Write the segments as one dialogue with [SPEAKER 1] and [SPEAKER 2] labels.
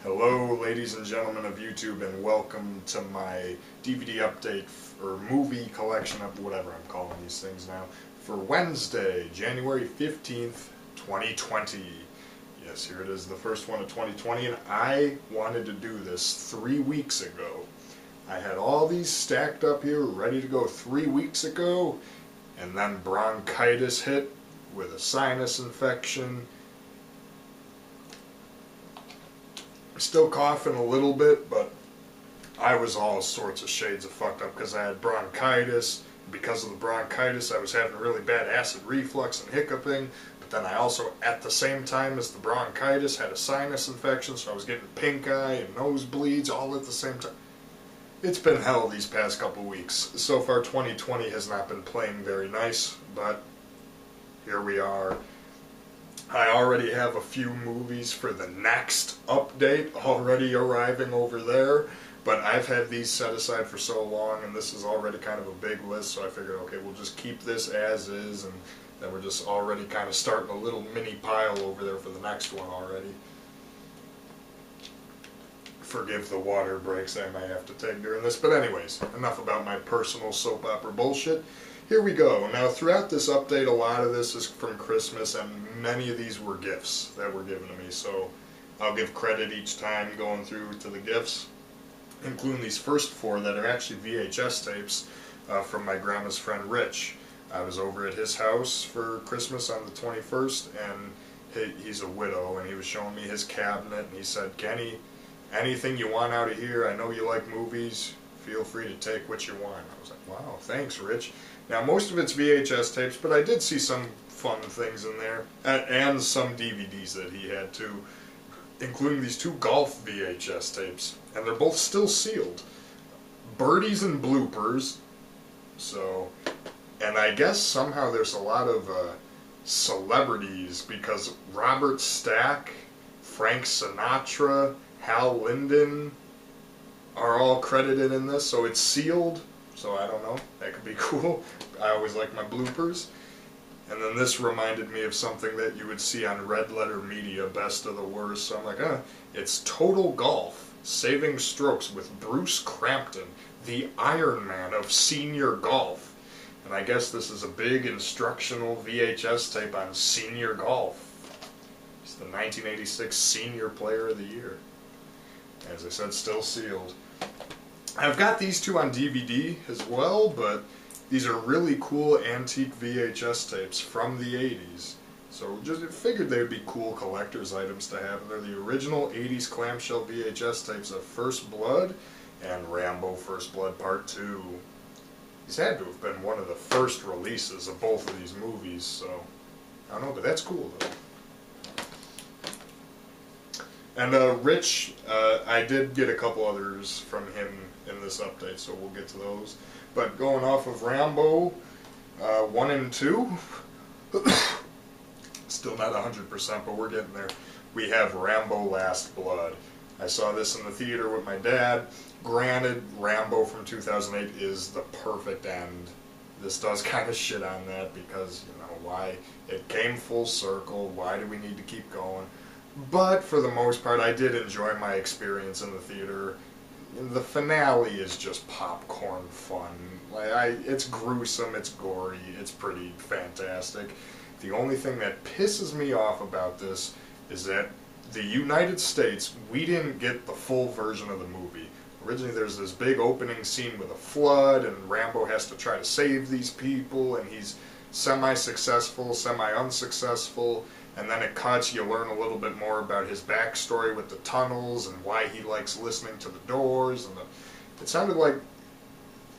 [SPEAKER 1] Hello, ladies and gentlemen of YouTube, and welcome to my DVD update, or movie collection of whatever I'm calling these things now, for Wednesday, January 15th, 2020. Yes, here it is, the first one of 2020, and I wanted to do this 3 weeks ago. I had all these stacked up here, ready to go 3 weeks ago, and then bronchitis hit with a sinus infection. Still coughing a little bit, but I was all sorts of shades of fucked up because I had bronchitis. Because of the bronchitis, I was having really bad acid reflux and hiccuping, but then I also, at the same time as the bronchitis, had a sinus infection, so I was getting pink eye and nosebleeds all at the same time. It's been hell these past couple weeks. So far 2020 has not been playing very nice, but here we are. I already have a few movies for the next update already arriving over there, but I've had these set aside for so long, and this is already kind of a big list, so I figured, okay, we'll just keep this as is, and then we're just already kind of starting a little mini pile over there for the next one already. Forgive the water breaks I might have to take during this, but anyways, enough about my personal soap opera bullshit. Here we go. Now, throughout this update, a lot of this is from Christmas, and many of these were gifts that were given to me, so I'll give credit each time going through to the gifts, including these first four that are actually VHS tapes from my grandma's friend Rich. I was over at his house for Christmas on the 21st, and he's a widow, and he was showing me his cabinet, and he said, "Kenny, anything you want out of here, I know you like movies, feel free to take what you want." I was like, wow, thanks, Rich. Now, most of it's VHS tapes, but I did see some fun things in there, and some DVDs that he had too, including these two golf VHS tapes, and they're both still sealed. Birdies and Bloopers, so, and I guess somehow there's a lot of celebrities, because Robert Stack, Frank Sinatra, Hal Linden are all credited in this, so it's sealed. So I don't know, that could be cool. I always like my bloopers. And then this reminded me of something that you would see on Red Letter Media, Best of the Worst. So I'm like, it's Total Golf, Saving Strokes with Bruce Crampton, the Iron Man of senior golf. And I guess this is a big instructional VHS tape on senior golf. He's the 1986 Senior Player of the Year. As I said, still sealed. I've got these two on DVD as well, but these are really cool antique VHS tapes from the 80s. So just figured they would be cool collector's items to have. They're the original 80s clamshell VHS tapes of First Blood and Rambo First Blood Part 2. These had to have been one of the first releases of both of these movies, so I don't know, but that's cool though. And Rich, I did get a couple others from him in this update, so we'll get to those. But going off of Rambo 1 and 2, still not 100%, but we're getting there. We have Rambo Last Blood. I saw this in the theater with my dad. Granted, Rambo from 2008 is the perfect end. This does kind of shit on that because, you know, why it came full circle, why do we need to keep going? But for the most part, I did enjoy my experience in the theater. The finale is just popcorn fun. It's gruesome, it's gory, it's pretty fantastic. The only thing that pisses me off about this is that the United States, we didn't get the full version of the movie. Originally there's this big opening scene with a flood, and Rambo has to try to save these people, and he's semi-successful, semi-unsuccessful. And then it cuts, you learn a little bit more about his backstory with the tunnels and why he likes listening to the doors. And it sounded like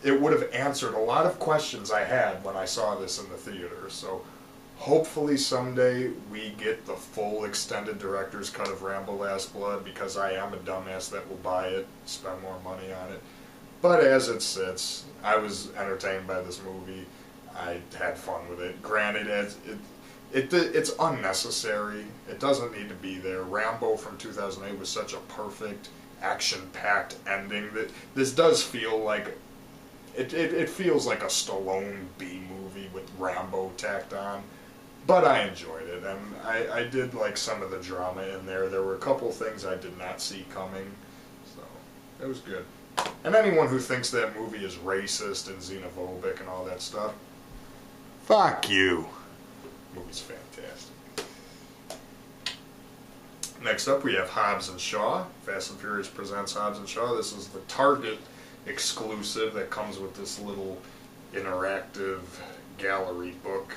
[SPEAKER 1] it would have answered a lot of questions I had when I saw this in the theater. So hopefully someday we get the full extended director's cut of Rambo Last Blood, because I am a dumbass that will buy it, spend more money on it. But as it sits, I was entertained by this movie. I had fun with it. Granted, it's unnecessary. It doesn't need to be there. Rambo from 2008 was such a perfect, action-packed ending that this does feel like it feels like a Stallone B movie with Rambo tacked on. But I enjoyed it, and I did like some of the drama in there. There were a couple things I did not see coming, so it was good. And anyone who thinks that movie is racist and xenophobic and all that stuff, fuck you. The movie's fantastic. Next up we have Hobbs and Shaw. Fast and Furious presents Hobbs and Shaw. This is the Target exclusive that comes with this little interactive gallery book.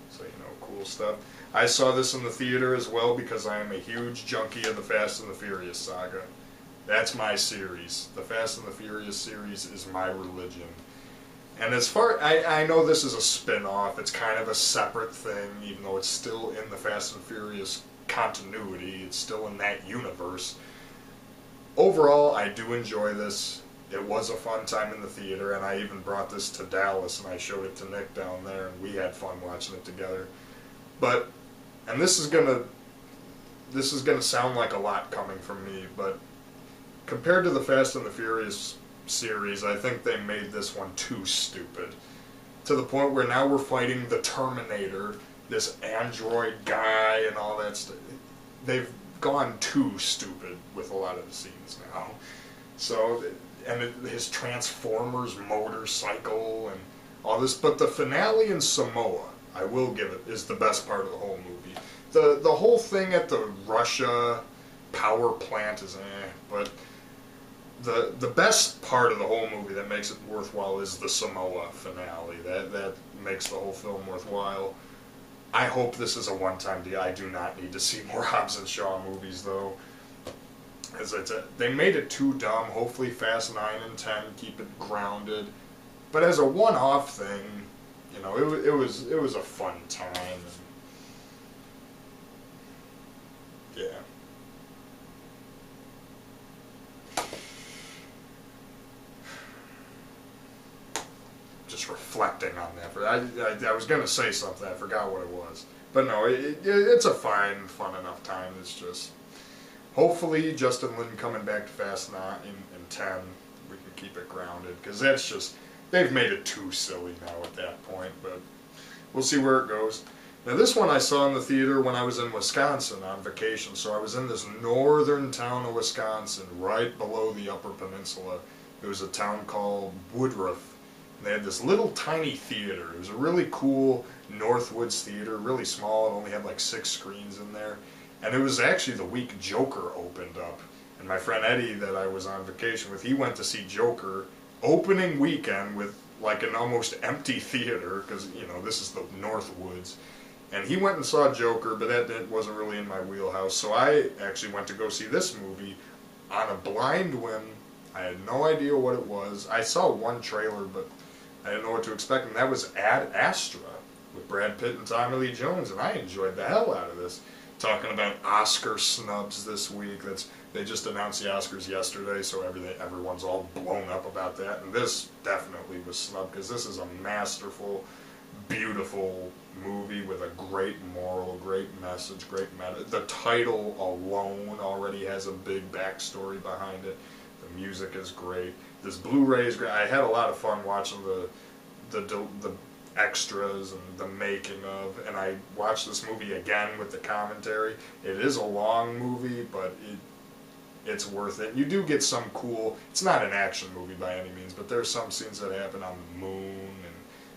[SPEAKER 1] So, you know, cool stuff. I saw this in the theater as well because I am a huge junkie of the Fast and the Furious saga. That's my series. The Fast and the Furious series is my religion. And as far, I know this is a spin-off, it's kind of a separate thing, even though it's still in the Fast and Furious continuity, it's still in that universe. Overall, I do enjoy this. It was a fun time in the theater, and I even brought this to Dallas, and I showed it to Nick down there, and we had fun watching it together. But, and this is gonna sound like a lot coming from me, but compared to the Fast and the Furious series, I think they made this one too stupid. To the point where now we're fighting the Terminator, this android guy, and all that stuff. They've gone too stupid with a lot of the scenes now. So, and his Transformers motorcycle and all this, but the finale in Samoa, I will give it, is the best part of the whole movie. The whole thing at the Russia power plant is but the best part of the whole movie that makes it worthwhile is the Samoa finale. That makes the whole film worthwhile. I hope this is a one-time deal. I do not need to see more Hobbs and Shaw movies, though. They made it too dumb. Hopefully Fast 9 and 10 keep it grounded. But as a one-off thing, you know, it was a fun time. And, yeah. Just reflecting on that. I was going to say something. I forgot what it was. But no, it's a fun enough time. It's just... Hopefully, Justin Lin coming back to Fast 9 and 10, we can keep it grounded, because that's just, they've made it too silly now at that point, but we'll see where it goes. Now this one I saw in the theater when I was in Wisconsin on vacation, so I was in this northern town of Wisconsin, right below the Upper Peninsula. It was a town called Woodruff, and they had this little tiny theater. It was a really cool Northwoods theater, really small, it only had like 6 screens in there. And it was actually the week Joker opened up. And my friend Eddie that I was on vacation with, he went to see Joker opening weekend with like an almost empty theater, because, you know, this is the Northwoods. And he went and saw Joker, but that wasn't really in my wheelhouse. So I actually went to go see this movie on a blind whim. I had no idea what it was. I saw one trailer, but I didn't know what to expect. And that was Astra with Brad Pitt and Tommy Lee Jones. And I enjoyed the hell out of this. Talking about Oscar snubs this week. They just announced the Oscars yesterday, so everyone's all blown up about that. And this definitely was snubbed, because this is a masterful, beautiful movie with a great moral, great message, great meta. The title alone already has a big backstory behind it. The music is great. This Blu-ray is great. I had a lot of fun watching the extras and the making of, and I watched this movie again with the commentary. It is a long movie, but it's worth it. You do get some cool, it's not an action movie by any means, but there's some scenes that happen on the moon, and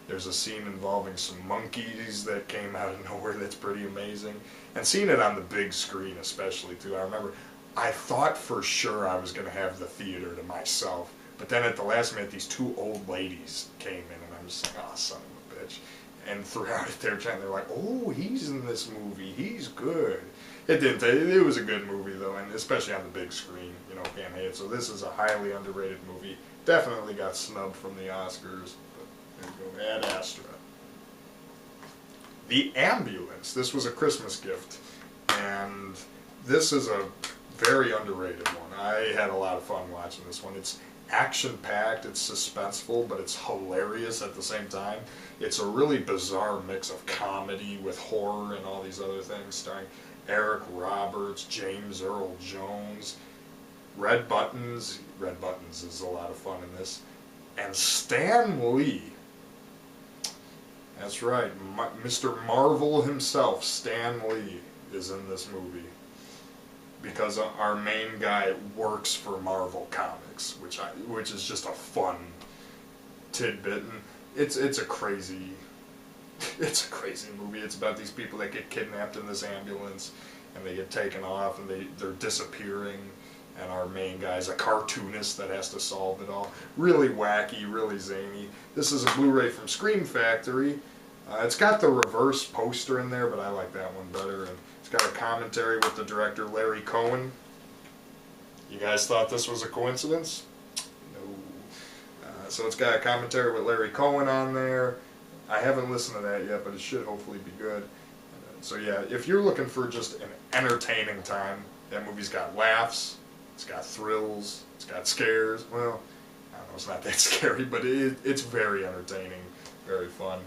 [SPEAKER 1] there's a scene involving some monkeys that came out of nowhere that's pretty amazing. And seeing it on the big screen especially too, I remember I thought for sure I was going to have the theater to myself, but then at the last minute these 2 old ladies came in, and I'm just like, oh, son of a bitch. And throughout it they're like, oh, he's in this movie, he's good. It was a good movie though, and especially on the big screen, you know, can't hate it. So this is a highly underrated movie. Definitely got snubbed from the Oscars, but there you go, Ad Astra. The Ambulance. This was a Christmas gift, and this is a very underrated one. I had a lot of fun watching this one. It's action-packed, it's suspenseful, but it's hilarious at the same time. It's a really bizarre mix of comedy with horror and all these other things, starring Eric Roberts, James Earl Jones, Red Buttons is a lot of fun in this, and Stan Lee. That's right. Mr. Marvel himself, Stan Lee, is in this movie. Because our main guy works for Marvel Comics, which is just a fun tidbit. And it's a crazy movie. It's about these people that get kidnapped in this ambulance, and they get taken off, and they're disappearing. And our main guy's a cartoonist that has to solve it all. Really wacky, really zany. This is a Blu-ray from Scream Factory. It's got the reverse poster in there, but I like that one better. And it's got a commentary with the director Larry Cohen. You guys thought this was a coincidence? No. So it's got a commentary with Larry Cohen on there. I haven't listened to that yet, but it should hopefully be good. So yeah, if you're looking for just an entertaining time, that movie's got laughs. It's got thrills, it's got scares. Well, I don't know, it's not that scary, but it's very entertaining, very fun.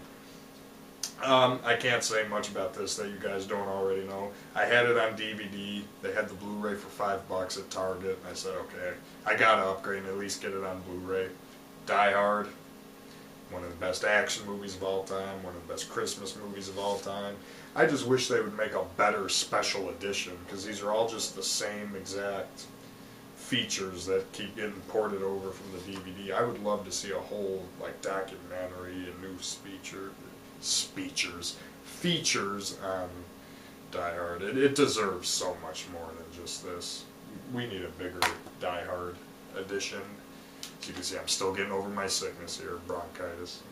[SPEAKER 1] I can't say much about this that you guys don't already know. I had it on DVD. They had the Blu-ray for $5 at Target. And I said, okay, I gotta upgrade and at least get it on Blu-ray. Die Hard, one of the best action movies of all time, one of the best Christmas movies of all time. I just wish they would make a better special edition, because these are all just the same exact features that keep getting ported over from the DVD. I would love to see a whole documentary and new features on Die Hard. It deserves so much more than just this. We need a bigger Die Hard edition. As you can see, I'm still getting over my sickness here, bronchitis.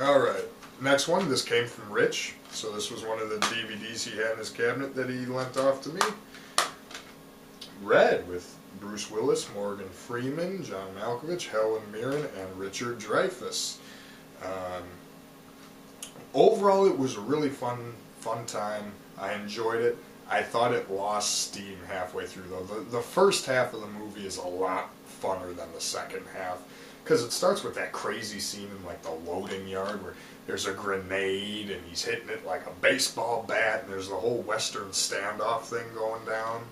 [SPEAKER 1] Alright, next one. This came from Rich. So this was one of the DVDs he had in his cabinet that he lent off to me. Red, with Bruce Willis, Morgan Freeman, John Malkovich, Helen Mirren, and Richard Dreyfuss. Overall, it was a really fun time. I enjoyed it. I thought it lost steam halfway through, though. The first half of the movie is a lot funner than the second half, because it starts with that crazy scene in the loading yard where there's a grenade and he's hitting it like a baseball bat, and there's the whole Western standoff thing going down.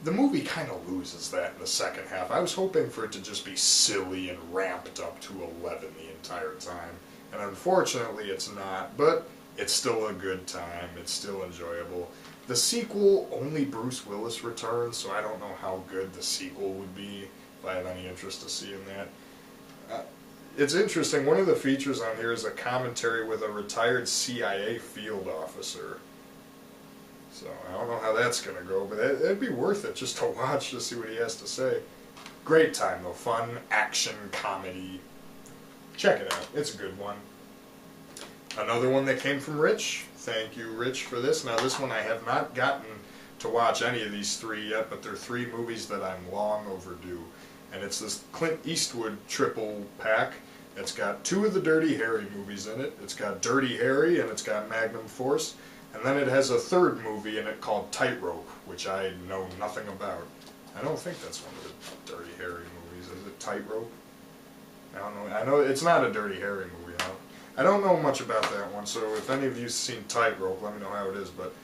[SPEAKER 1] The movie kind of loses that in the second half. I was hoping for it to just be silly and ramped up to 11 the entire time, and unfortunately it's not, but it's still a good time. It's still enjoyable. The sequel, only Bruce Willis returns, so I don't know how good the sequel would be if I have any interest to seeing that. It's interesting, one of the features on here is a commentary with a retired CIA field officer. So I don't know how that's going to go, but it'd be worth it just to watch, to see what he has to say. Great time though, fun, action, comedy. Check it out, it's a good one. Another one that came from Rich. Thank you, Rich, for this. Now this one I have not gotten to watch any of these three yet, but they're three movies that I'm long overdue. And it's this Clint Eastwood triple pack. It's got two of the Dirty Harry movies in it. It's got Dirty Harry and it's got Magnum Force. And then it has a third movie in it called Tightrope, which I know nothing about. I don't think that's one of the Dirty Harry movies. Is it Tightrope? I don't know. I know it's not a Dirty Harry movie. I don't know much about that one, so if any of you have seen Tightrope, let me know how it is. But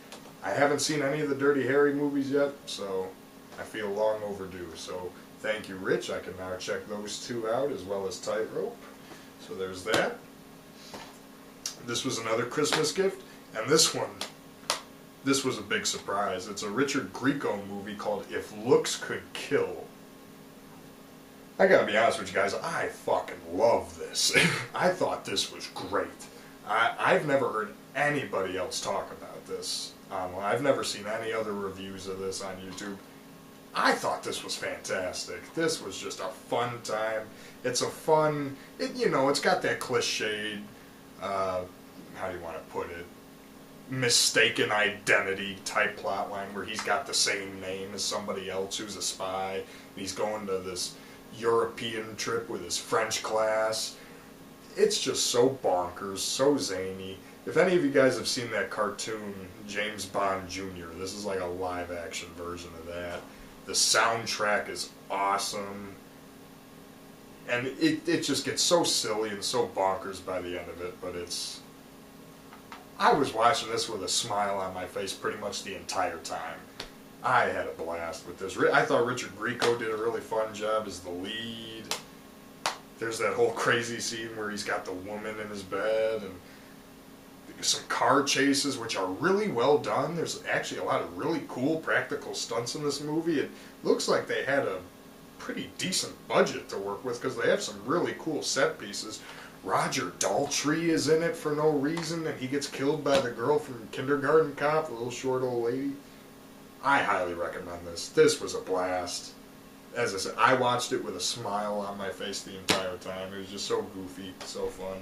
[SPEAKER 1] I haven't seen any of the Dirty Harry movies yet, so I feel long overdue. So thank you, Rich. I can now check those two out as well as Tightrope. So there's that. This was another Christmas gift, and this was a big surprise. It's a Richard Grieco movie called If Looks Could Kill. I gotta be honest with you guys, I fucking love this. I thought this was great. I've never heard anybody else talk about this. I've never seen any other reviews of this on YouTube. I thought this was fantastic. This was just a fun time. It's a fun, it's got that cliched, how do you want to put it, mistaken identity type plotline where he's got the same name as somebody else who's a spy, and he's going to this European trip with his French class. It's just so bonkers, so zany. If any of you guys have seen that cartoon, James Bond Jr., this is like a live action version of that. The soundtrack is awesome. And it just gets so silly and so bonkers by the end of it, but I was watching this with a smile on my face pretty much the entire time. I had a blast with this. I thought Richard Grieco did a really fun job as the lead. there's that whole crazy scene where he's got the woman in his bed, and some car chases, which are really well done. There's actually a lot of really cool practical stunts in this movie. It looks like they had a pretty decent budget to work with because they have some really cool set pieces. Roger Daltrey is in it for no reason, and he gets killed by the girl from Kindergarten Cop, the little short old lady. I highly recommend this. This was a blast. As I said, I watched it with a smile on my face the entire time. It was just so goofy, so fun.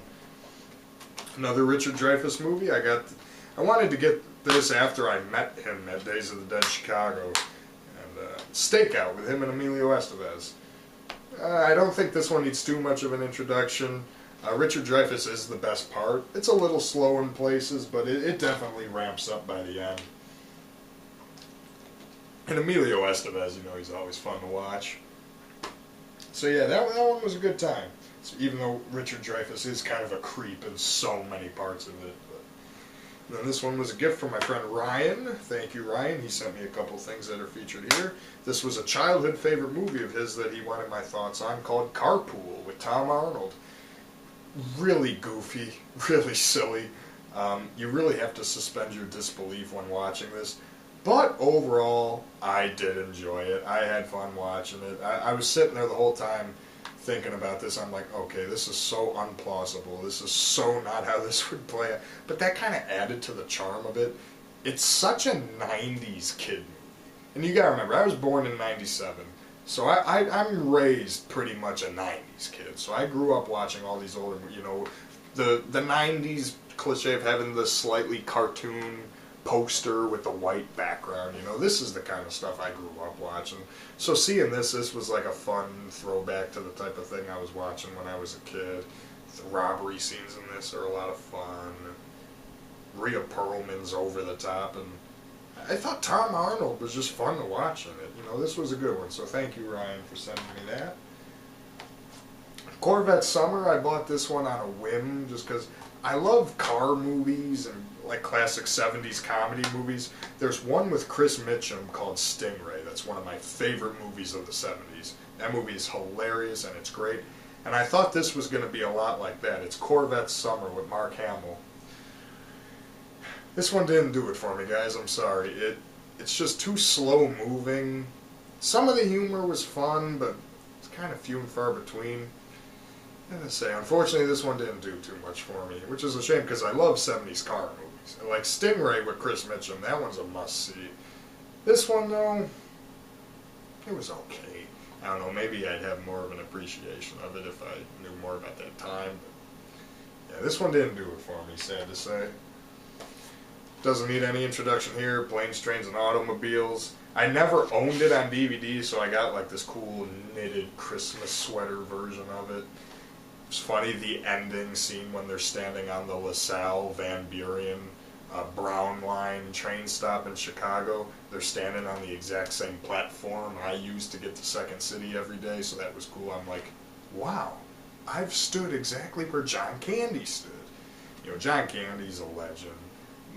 [SPEAKER 1] Another Richard Dreyfuss movie. I wanted to get this after I met him at Days of the Dead Chicago. And Stakeout with him and Emilio Estevez. I don't think this one needs too much of an introduction. Richard Dreyfuss is the best part. It's a little slow in places, but it definitely ramps up by the end. And Emilio Estevez, you know, he's always fun to watch. So yeah, that one was a good time. So even though Richard Dreyfuss is kind of a creep in so many parts of it. But then this one was a gift from my friend Ryan. Thank you, Ryan. He sent me a couple things that are featured here. This was a childhood favorite movie of his that he wanted my thoughts on, called Carpool with Tom Arnold. Really goofy, really silly. You really have to suspend your disbelief when watching this. But overall, I did enjoy it. I had fun watching it. I was sitting there the whole time thinking about this. I'm like, okay, this is so unplausible. This is so not how this would play out. But that kind of added to the charm of it. It's such a 90s kid movie. And you gotta remember, I was born in 97. So I'm raised pretty much a 90s kid. So I grew up watching all these older, you know, the 90s cliche of having the slightly cartoon poster with the white background. You know, this is the kind of stuff I grew up watching. So seeing this was like a fun throwback to the type of thing I was watching when I was a kid. The robbery scenes in this are a lot of fun. Rhea Perlman's over the top, and I thought Tom Arnold was just fun to watch in it. You know, this was a good one, so thank you, Ryan, for sending me that. Corvette Summer, I bought this one on a whim just because I love car movies and like classic 70s comedy movies. There's one with Chris Mitchum called Stingray. That's one of my favorite movies of the 70s. That movie is hilarious and it's great. And I thought this was going to be a lot like that. It's Corvette Summer with Mark Hamill. This one didn't do it for me, guys. I'm sorry. It's just too slow moving. Some of the humor was fun, but it's kind of few and far between. I say, unfortunately, this one didn't do too much for me, which is a shame because I love 70s car movies. Like Stingray with Chris Mitchum, that one's a must-see. This one, though, it was okay. I don't know, maybe I'd have more of an appreciation of it if I knew more about that time. But yeah, this one didn't do it for me, sad to say. Doesn't need any introduction here. Planes, Trains, and Automobiles. I never owned it on DVD, so I got like this cool knitted Christmas sweater version of it. It's funny, the ending scene when they're standing on the LaSalle Van Buren Brown Line train stop in Chicago. They're standing on the exact same platform I used to get to Second City every day, so that was cool. I'm like, wow, I've stood exactly where John Candy stood. You know, John Candy's a legend.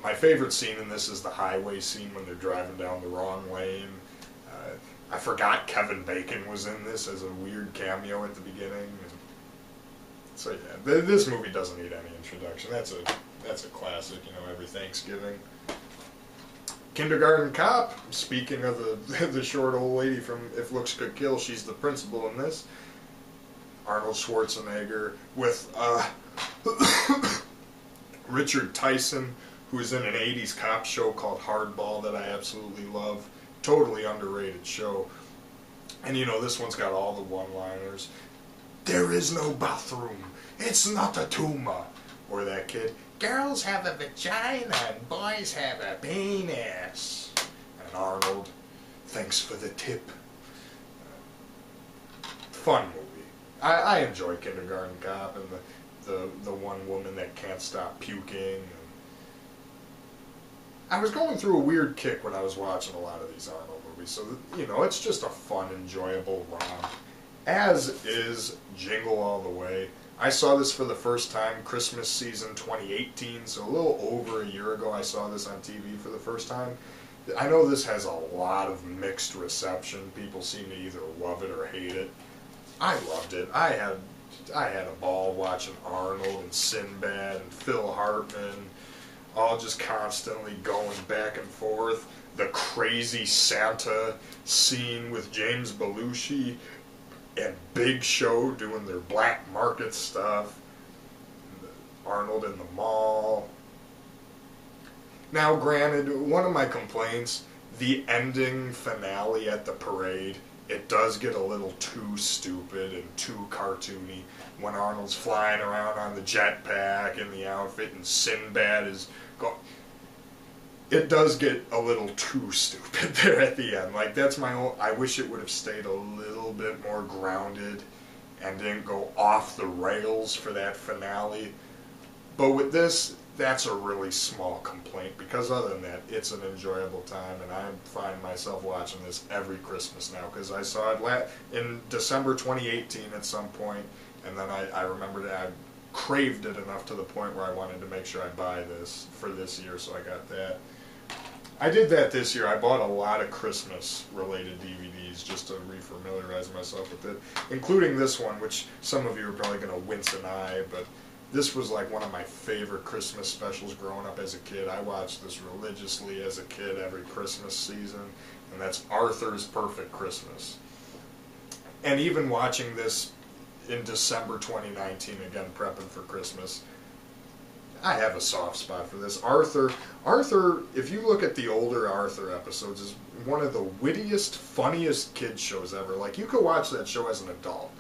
[SPEAKER 1] My favorite scene in this is the highway scene when they're driving down the wrong lane. I forgot Kevin Bacon was in this as a weird cameo at the beginning. So yeah, this movie doesn't need any introduction. That's a classic, you know, every Thanksgiving. Kindergarten Cop. Speaking of the short old lady from If Looks Could Kill, she's the principal in this. Arnold Schwarzenegger with Richard Tyson, who is in an 80s cop show called Hardball that I absolutely love. Totally underrated show. And you know, this one's got all the one-liners. There is no bathroom. It's not a tumor. Or that kid, girls have a vagina and boys have a penis. And Arnold, thanks for the tip. Fun movie. I enjoy Kindergarten Cop and the one woman that can't stop puking. I was going through a weird kick when I was watching a lot of these Arnold movies, so you know, it's just a fun, enjoyable romp. As is Jingle All the Way. I saw this for the first time Christmas season 2018, so a little over a year ago I saw this on TV for the first time. I know this has a lot of mixed reception. People seem to either love it or hate it. I loved it. I had I had a ball watching Arnold and Sinbad and Phil Hartman, all just constantly going back and forth. The crazy Santa scene with James Belushi and Big Show doing their black market stuff. Arnold in the mall. Now, granted, one of my complaints, the ending finale at the parade, it does get a little too stupid and too cartoony when Arnold's flying around on the jetpack in the outfit and Sinbad is going. It does get a little too stupid there at the end. Like, that's my own. I wish it would have stayed a little bit more grounded and didn't go off the rails for that finale. But with this, that's a really small complaint, because other than that, it's an enjoyable time, and I find myself watching this every Christmas now, because I saw it in December 2018 at some point, and then I remembered I craved it enough to the point where I wanted to make sure I buy this for this year, so I got that. I did that this year. I bought a lot of Christmas-related DVDs just to refamiliarize myself with it, including this one, which some of you are probably going to wince an eye, but this was like one of my favorite Christmas specials growing up as a kid. I watched this religiously as a kid every Christmas season, and that's Arthur's Perfect Christmas. And even watching this in December 2019, again prepping for Christmas, I have a soft spot for this. Arthur, if you look at the older Arthur episodes, is one of the wittiest, funniest kids shows ever. Like, you could watch that show as an adult,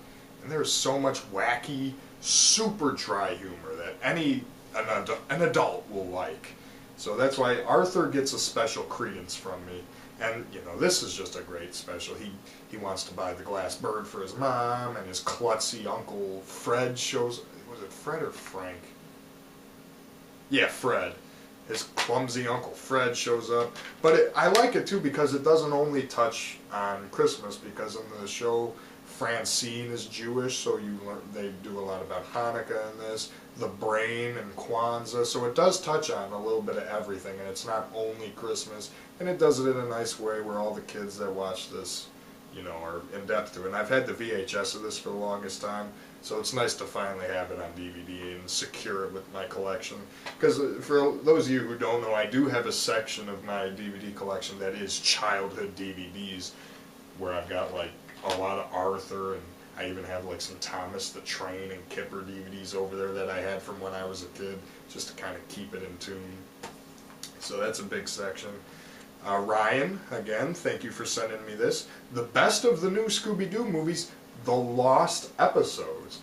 [SPEAKER 1] and there's so much wacky, super dry humor that an adult will like. So that's why Arthur gets a special credence from me. And, you know, this is just a great special. He wants to buy the glass bird for his mom, and his klutzy Uncle Fred shows... Was it Fred or Frank? Yeah, Fred. His clumsy Uncle Fred shows up. But I like it, too, because it doesn't only touch on Christmas, because in the show, Francine is Jewish, so they do a lot about Hanukkah in this, the brain and Kwanzaa, so it does touch on a little bit of everything, and it's not only Christmas, and it does it in a nice way where all the kids that watch this, you know, are in depth to it. And I've had the VHS of this for the longest time, so it's nice to finally have it on DVD and secure it with my collection. Because for those of you who don't know, I do have a section of my DVD collection that is childhood DVDs, where I've got like a lot of Arthur, and I even have like some Thomas the Train and Kipper DVDs over there that I had from when I was a kid, just to kind of keep it in tune. So that's a big section. Ryan, again, thank you for sending me this. The best of the new Scooby-Doo movies, the lost episodes.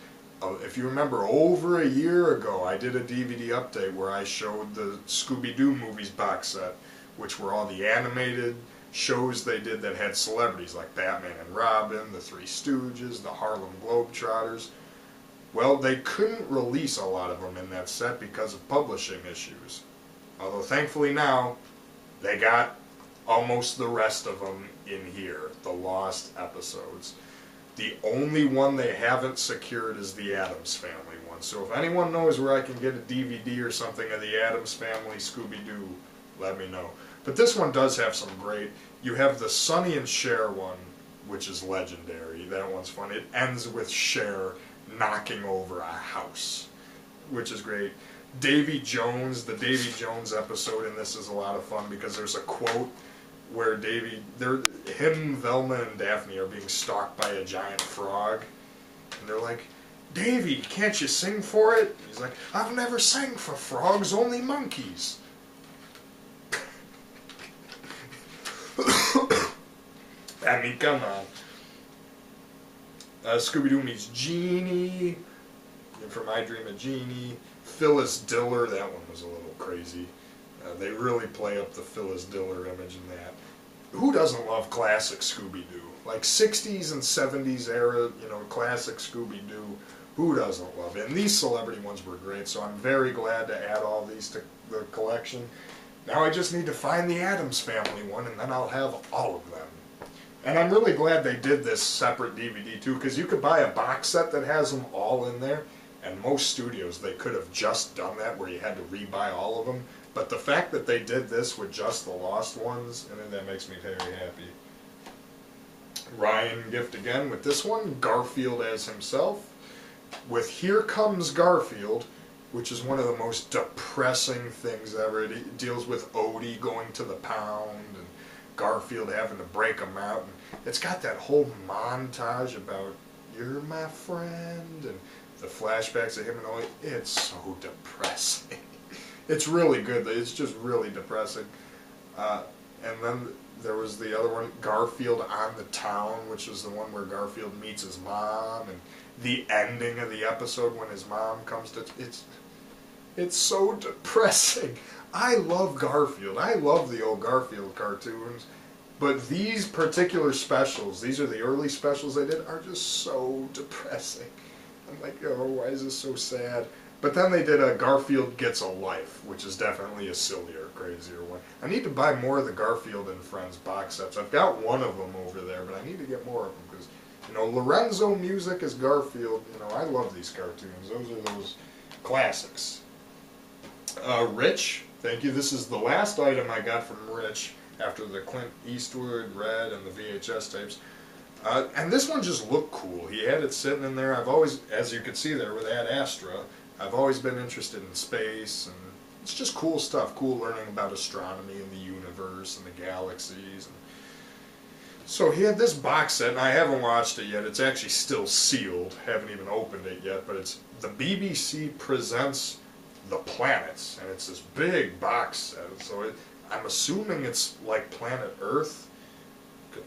[SPEAKER 1] If you remember, over a year ago, I did a DVD update where I showed the Scooby-Doo movies box set, which were all the animated shows they did that had celebrities like Batman and Robin, the Three Stooges, the Harlem Globetrotters. Well, they couldn't release a lot of them in that set because of publishing issues. Although thankfully now, they got almost the rest of them in here, the lost episodes. The only one they haven't secured is the Addams Family one. So if anyone knows where I can get a DVD or something of the Addams Family Scooby-Doo, let me know. But this one does have some great... You have the Sonny and Cher one, which is legendary. That one's fun. It ends with Cher knocking over a house, which is great. Davy Jones, the Davy Jones episode in this is a lot of fun because there's a quote where him, Velma, and Daphne are being stalked by a giant frog. And they're like, "Davy, can't you sing for it?" He's like, "I've never sang for frogs, only monkeys." I mean, come on. Scooby-Doo meets Genie, from I Dream of Jeannie. Phyllis Diller, that one was a little crazy. They really play up the Phyllis Diller image in that. Who doesn't love classic Scooby-Doo? Like 60s and 70s era, you know, classic Scooby-Doo. Who doesn't love it? And these celebrity ones were great, so I'm very glad to add all these to the collection. Now I just need to find the Addams Family one, and then I'll have all of them. And I'm really glad they did this separate DVD too, because you could buy a box set that has them all in there, and most studios, they could have just done that where you had to rebuy all of them. But the fact that they did this with just the lost ones, and that makes me very happy. Ryan Gift again with this one, Garfield as himself. with Here Comes Garfield, which is one of the most depressing things ever. It deals with Odie going to the pound and Garfield having to break him out. And it's got that whole montage about, you're my friend, and the flashbacks of him and Odie. It's so depressing. It's really good. It's just really depressing. And then there was the other one, Garfield on the Town, which is the one where Garfield meets his mom, and the ending of the episode when his mom comes to... It's so depressing. I love Garfield. I love the old Garfield cartoons. But these particular specials, these are the early specials they did, are just so depressing. I'm like, oh, why is this so sad? But then they did a Garfield Gets a Life, which is definitely a sillier, crazier one. I need to buy more of the Garfield and Friends box sets. I've got one of them over there, but I need to get more of them because, you know, Lorenzo Music is Garfield. You know, I love these cartoons. Those are those classics. Rich, thank you. This is the last item I got from Rich after the Clint Eastwood, Red, and the VHS tapes. And this one just looked cool. He had it sitting in there. I've always, as you can see there with that Astra, I've always been interested in space, and it's just cool stuff. Cool learning about astronomy and the universe and the galaxies. And so he had this box set, and I haven't watched it yet. It's actually still sealed. Haven't even opened it yet, but it's the BBC Presents The Planets, and it's this big box set. So I'm assuming it's like Planet Earth.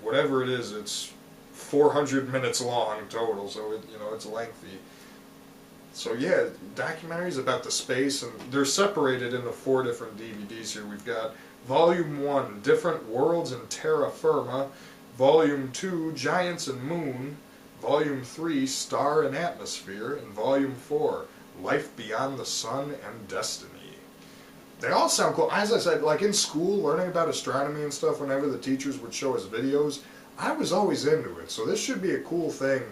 [SPEAKER 1] Whatever it is, it's 400 minutes long total, so it's lengthy. So yeah, documentaries about the space, and they're separated into 4 different DVDs here. We've got Volume 1, Different Worlds in Terra Firma, Volume 2, Giants and Moon, Volume 3, Star and Atmosphere, and Volume 4, Life Beyond the Sun and Destiny. They all sound cool. As I said, like in school, learning about astronomy and stuff, whenever the teachers would show us videos, I was always into it. So this should be a cool thing.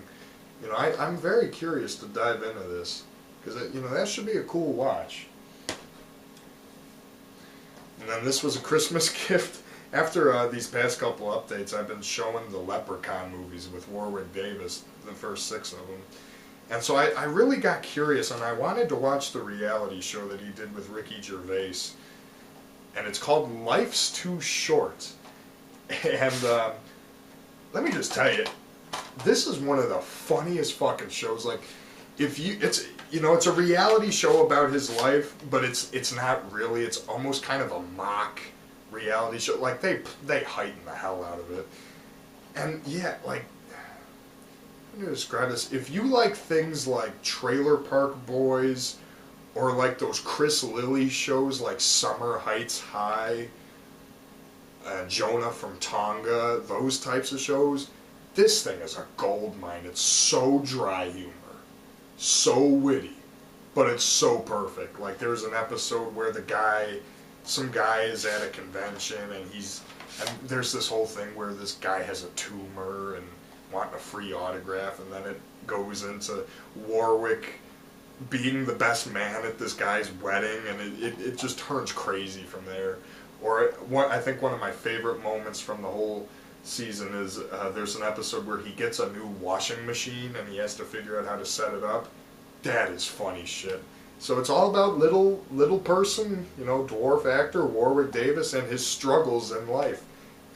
[SPEAKER 1] You know, I'm very curious to dive into this, because, you know, that should be a cool watch. And then this was a Christmas gift. After these past couple updates, I've been showing the Leprechaun movies with Warwick Davis, the first 6 of them. And so I really got curious, and I wanted to watch the reality show that he did with Ricky Gervais. And it's called Life's Too Short. And let me just tell you, this is one of the funniest fucking shows. Like, it's a reality show about his life, but it's not really. It's almost kind of a mock reality show. Like, they heighten the hell out of it. And yeah, like, I'm gonna describe this. If you like things like Trailer Park Boys, or like those Chris Lilly shows like Summer Heights High, Jonah from Tonga, those types of shows, this thing is a gold mine. It's so dry humor, so witty, but it's so perfect. Like, there's an episode where some guy is at a convention, and there's this whole thing where this guy has a tumor and wanting a free autograph, and then it goes into Warwick being the best man at this guy's wedding, and it just turns crazy from there. Or I think one of my favorite moments from the whole season is there's an episode where he gets a new washing machine and he has to figure out how to set it up. That is funny shit. So it's all about little person, you know, dwarf actor Warwick Davis and his struggles in life.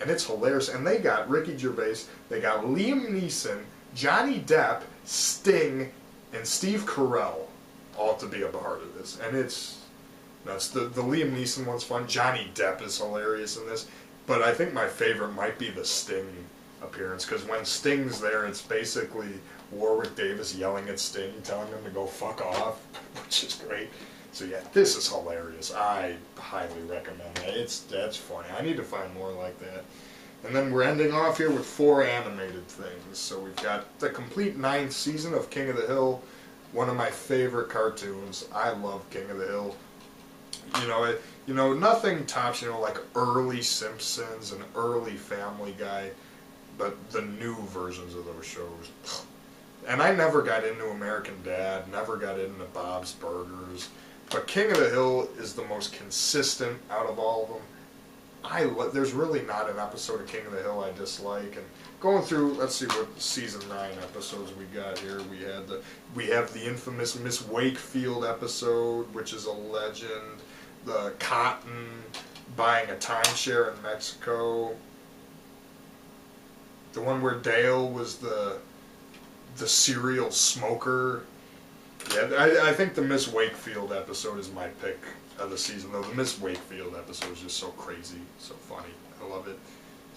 [SPEAKER 1] And it's hilarious. And they got Ricky Gervais, they got Liam Neeson, Johnny Depp, Sting, and Steve Carell all to be a part of this. And it's nuts. The Liam Neeson one's fun. Johnny Depp is hilarious in this. But I think my favorite might be the Sting appearance, because when Sting's there, it's basically Warwick Davis yelling at Sting, telling him to go fuck off, which is great. So yeah, this is hilarious. I highly recommend that. That's funny. I need to find more like that. And then we're ending off here with 4 animated things. So we've got the complete 9th season of King of the Hill, one of my favorite cartoons. I love King of the Hill. Nothing tops, like early Simpsons and early Family Guy, but the new versions of those shows. And I never got into American Dad, never got into Bob's Burgers, but King of the Hill is the most consistent out of all of them. there's really not an episode of King of the Hill I dislike. And going through, let's see what season 9 episodes we got here. We have the infamous Miss Wakefield episode, which is a legend. The Cotton buying a timeshare in Mexico. The one where Dale was the serial smoker. Yeah, I think the Miss Wakefield episode is my pick of the season, though. The Miss Wakefield episode is just so crazy, so funny. I love it.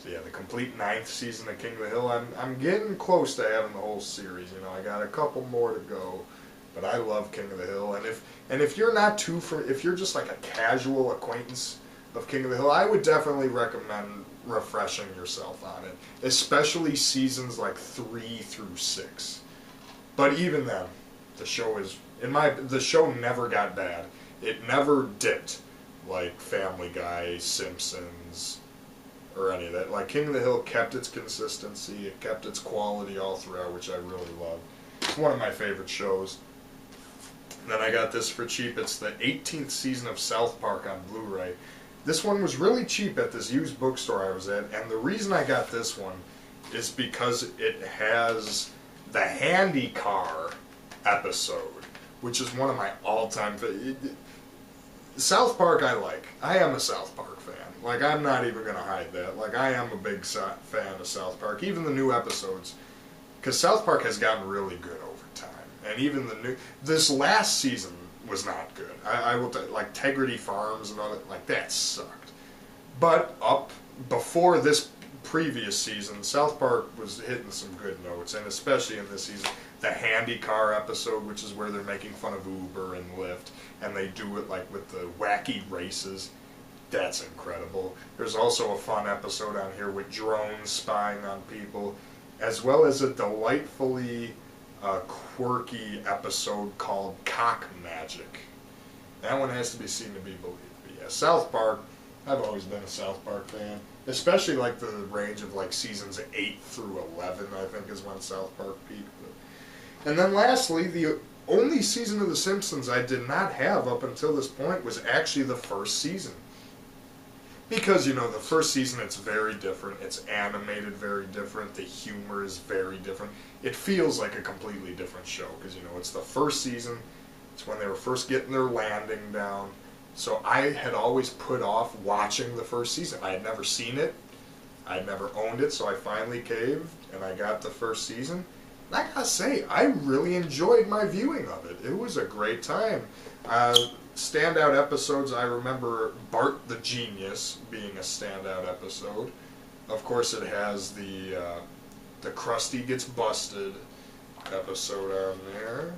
[SPEAKER 1] So yeah, the complete 9th season of King of the Hill. I'm getting close to having the whole series. You know, I got a couple more to go, but I love King of the Hill. And if you're not if you're just like a casual acquaintance of King of the Hill, I would definitely recommend refreshing yourself on it, especially seasons like 3 through 6. But even then, the show never got bad. It never dipped like Family Guy, Simpsons, or any of that. Like King of the Hill kept its consistency, it kept its quality all throughout, which I really love. It's one of my favorite shows. And then I got this for cheap. It's the 18th season of South Park on Blu-ray. This one was really cheap at this used bookstore I was at, and the reason I got this one is because it has the Handy Car episode, which is one of my all-time favorites. South Park I like. I am a South Park fan. Like, I'm not even going to hide that. Like, I am a big fan of South Park, even the new episodes, because South Park has gotten really good over time. And even this last season was not good. I will like Tegrity Farms and all that, like that sucked. But up before this previous season, South Park was hitting some good notes, and especially in this season, the Handy Car episode, which is where they're making fun of Uber and Lyft, and they do it like with the wacky races. That's incredible. There's also a fun episode on here with drones spying on people, as well as a delightfully quirky episode called Cock Magic. That one has to be seen to be believed. But yeah, South Park, I've always been a South Park fan, especially like the range of like seasons 8 through 11, I think is when South Park peaked. And then lastly, the only season of The Simpsons I did not have up until this point was actually the first season. Because, you know, the first season, it's very different. It's animated very different. The humor is very different. It feels like a completely different show because, you know, it's the first season. It's when they were first getting their landing down. So I had always put off watching the first season. I had never seen it. I had never owned it, so I finally caved, and I got the first season. And I gotta say, I really enjoyed my viewing of it. It was a great time. Standout episodes, I remember Bart the Genius being a standout episode. Of course, it has the Krusty Gets Busted episode on there.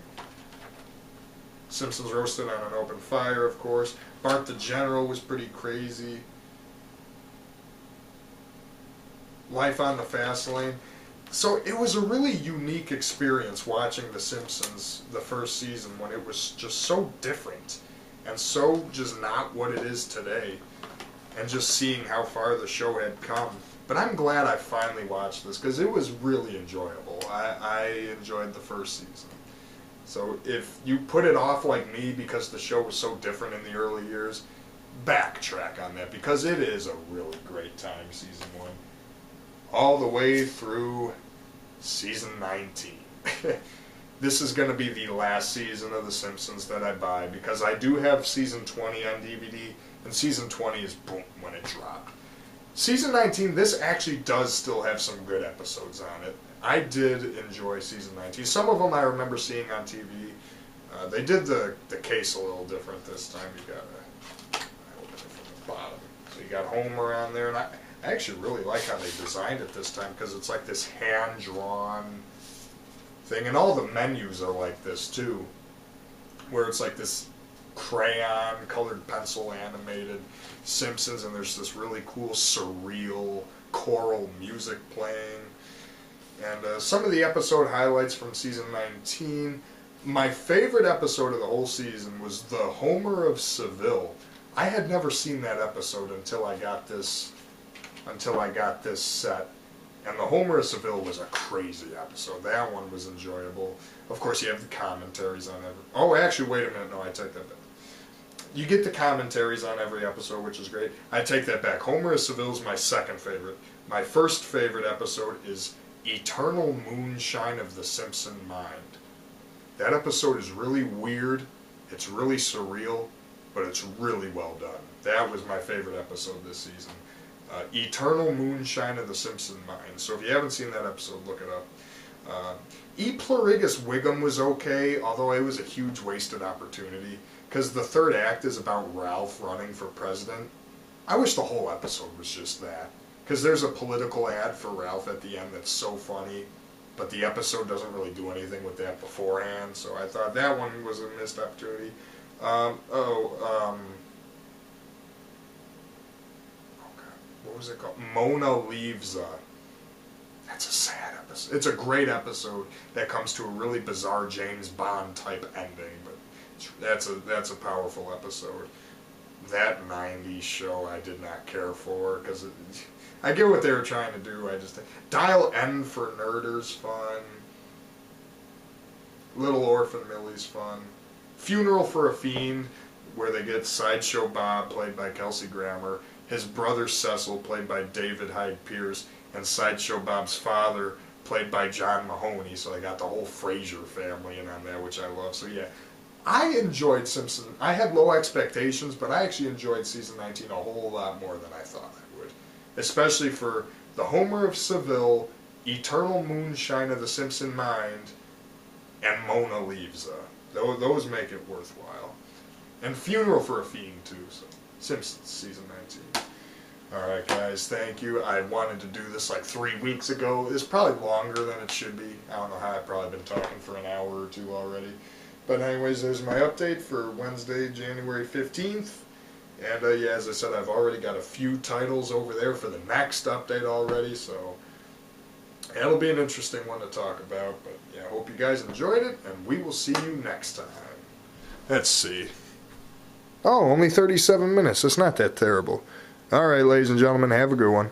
[SPEAKER 1] Simpsons Roasted on an Open Fire, of course. Bart the General was pretty crazy. Life on the Fast Lane. So it was a really unique experience watching The Simpsons the first season when it was just so different and so just not what it is today, and just seeing how far the show had come. But I'm glad I finally watched this because it was really enjoyable. I enjoyed the first season. So if you put it off like me because the show was so different in the early years, backtrack on that because it is a really great time, season 1. All the way through season 19. This is going to be the last season of The Simpsons that I buy because I do have season 20 on DVD, and season 20 is boom when it dropped. Season 19, this actually does still have some good episodes on it. I did enjoy season 19. Some of them I remember seeing on TV. They did the case a little different this time. You got I open it from the bottom. So you got Homer on there, and I actually really like how they designed it this time because it's like this hand-drawn thing, and all the menus are like this too, where it's like this crayon, colored pencil animated Simpsons, and there's this really cool surreal choral music playing. And some of the episode highlights from season 19. My favorite episode of the whole season was the Homer of Seville. I had never seen that episode until I got this set. And the Homer of Seville was a crazy episode. That one was enjoyable. Of course, you have the commentaries on it. Oh, actually, wait a minute. No, I take that back. you get the commentaries on every episode, which is great. I take that back. Homer as Seville is my second favorite. My first favorite episode is Eternal Moonshine of the Simpson Mind. That episode is really weird. It's really surreal, but it's really well done. That was my favorite episode this season. Eternal Moonshine of the Simpson Mind. So if you haven't seen that episode, look it up. E Pluribus Wiggum was okay, although it was a huge wasted opportunity, because the third act is about Ralph running for president. I wish the whole episode was just that, because there's a political ad for Ralph at the end that's so funny, but the episode doesn't really do anything with that beforehand, so I thought that one was a missed opportunity. What was it called? Mona Leaves. That's a sad episode. It's a great episode that comes to a really bizarre James Bond type ending, but that's a powerful episode. That 90s show I did not care for, because I get what they were trying to do. I just Dial N for Nerder's fun. Little Orphan Millie's fun. Funeral for a Fiend, where they get Sideshow Bob, played by Kelsey Grammer, his brother Cecil, played by David Hyde Pierce, and Sideshow Bob's father, played by John Mahoney. So they got the whole Frasier family in on that, which I love. So yeah, I enjoyed Simpsons. I had low expectations, but I actually enjoyed season 19 a whole lot more than I thought I would. Especially for the Homer of Seville, Eternal Moonshine of the Simpson Mind, and Mona Leaves. Those make it worthwhile. And Funeral for a Fiend, too. So Simpsons, season 19. Alright, guys, thank you. I wanted to do this like 3 weeks ago. It's probably longer than it should be. I don't know how I've probably been talking for an hour or two already. But anyways, there's my update for Wednesday, January 15th. And yeah, as I said, I've already got a few titles over there for the next update already, so that'll be an interesting one to talk about. But yeah, I hope you guys enjoyed it, and we will see you next time. Let's see. Oh, only 37 minutes. That's not that terrible. All right, ladies and gentlemen, have a good one.